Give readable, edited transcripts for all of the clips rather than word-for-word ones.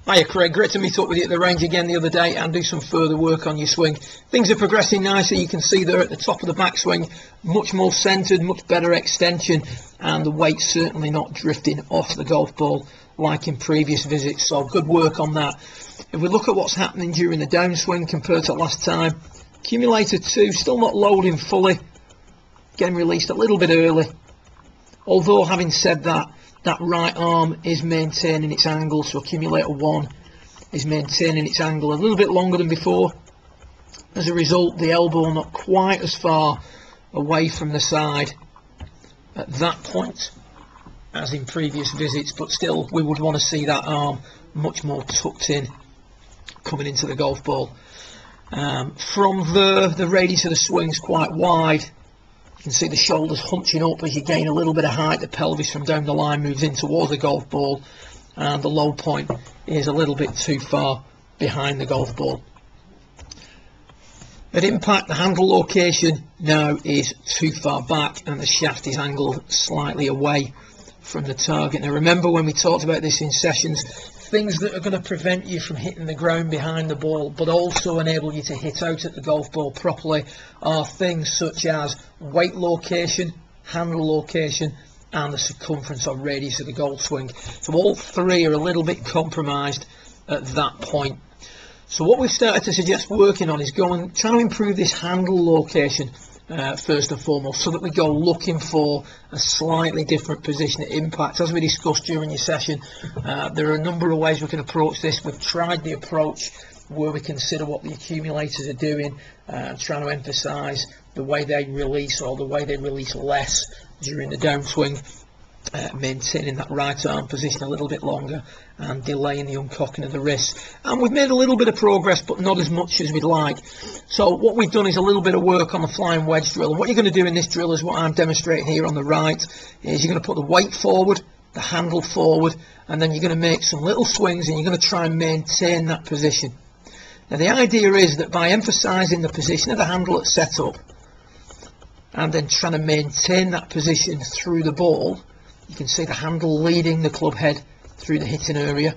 Hiya Craig, great to meet up with you at the range again the other day and do some further work on your swing. Things are progressing nicely. You can see there at the top of the backswing, much more centred, much better extension, and the weight's certainly not drifting off the golf ball like in previous visits, so good work on that. If we look at what's happening during the downswing compared to last time, accumulator 2 still not loading fully, getting released a little bit early, although having said that, that right arm is maintaining its angle, so accumulator 1 is maintaining its angle a little bit longer than before. As a result, the elbow not quite as far away from the side at that point as in previous visits, but still we would want to see that arm much more tucked in coming into the golf ball. From the radius of the swing is quite wide. You can see the shoulders hunching up as you gain a little bit of height. The pelvis from down the line moves in towards the golf ball, and the low point is a little bit too far behind the golf ball. At impact, the handle location now is too far back and the shaft is angled slightly away from the target. Now remember, when we talked about this in sessions, things that are going to prevent you from hitting the ground behind the ball but also enable you to hit out at the golf ball properly are things such as weight location, handle location, and the circumference or radius of the golf swing. So all three are a little bit compromised at that point. So what we've started to suggest working on is trying to improve this handle location first and foremost, so that we go looking for a slightly different position at impact. As we discussed during your session, there are a number of ways we can approach this. We've tried the approach where we consider what the accumulators are doing, trying to emphasise the way they release or the way they release less during the downswing, maintaining that right arm position a little bit longer and delaying the uncocking of the wrist. And we've made a little bit of progress, but not as much as we'd like. So what we've done is a little bit of work on the flying wedge drill, and what you're going to do in this drill is what I'm demonstrating here on the right. Is you're going to put the weight forward, the handle forward, and then you're going to make some little swings and you're going to try and maintain that position. Now the idea is that by emphasising the position of the handle at setup and then trying to maintain that position through the ball, you can see the handle leading the club head through the hitting area.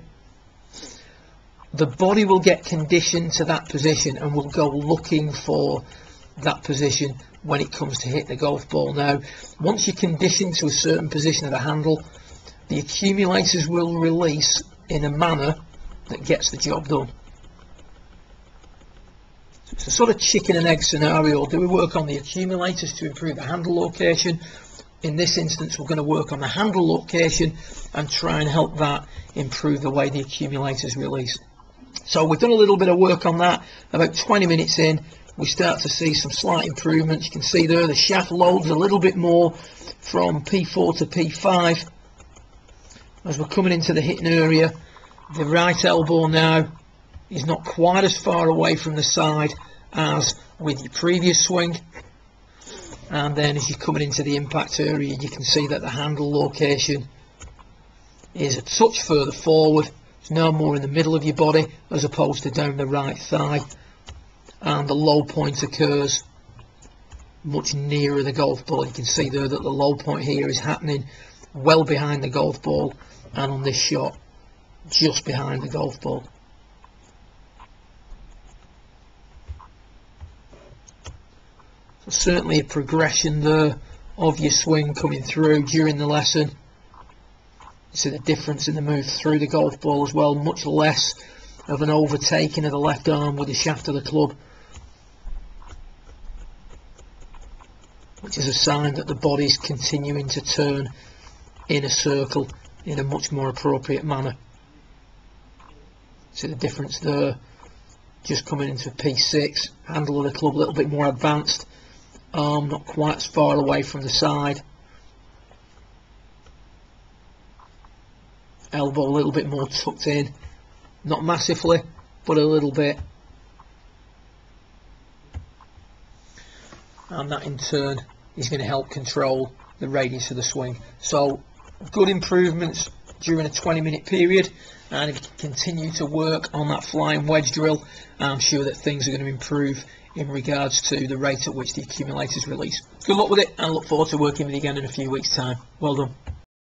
The body will get conditioned to that position and will go looking for that position when it comes to hit the golf ball. Now, once you're conditioned to a certain position of the handle, the accumulators will release in a manner that gets the job done. So it's a sort of chicken and egg scenario. Do we work on the accumulators to improve the handle location? In this instance, we're going to work on the handle location and try and help that improve the way the accumulators release. So we've done a little bit of work on that. About 20 minutes in, we start to see some slight improvements. You can see there the shaft loads a little bit more from P4 to P5. As we're coming into the hitting area, the right elbow now is not quite as far away from the side as with your previous swing. And then as you're coming into the impact area, you can see that the handle location is a touch further forward. It's now more in the middle of your body as opposed to down the right thigh, and the low point occurs much nearer the golf ball. You can see there that the low point here is happening well behind the golf ball, and on this shot just behind the golf ball. Certainly a progression there of your swing coming through during the lesson. You see the difference in the move through the golf ball as well, much less of an overtaking of the left arm with the shaft of the club, which is a sign that the body's continuing to turn in a circle in a much more appropriate manner. See the difference there, just coming into P6, handle of the club a little bit more advanced, arm not quite as far away from the side, elbow a little bit more tucked in, not massively but a little bit, and that in turn is going to help control the radius of the swing. So good improvements during a 20-minute period, and if you continue to work on that flying wedge drill, I'm sure that things are going to improve in regards to the rate at which the accumulators release. Good luck with it, and I look forward to working with you again in a few weeks' time. Well done.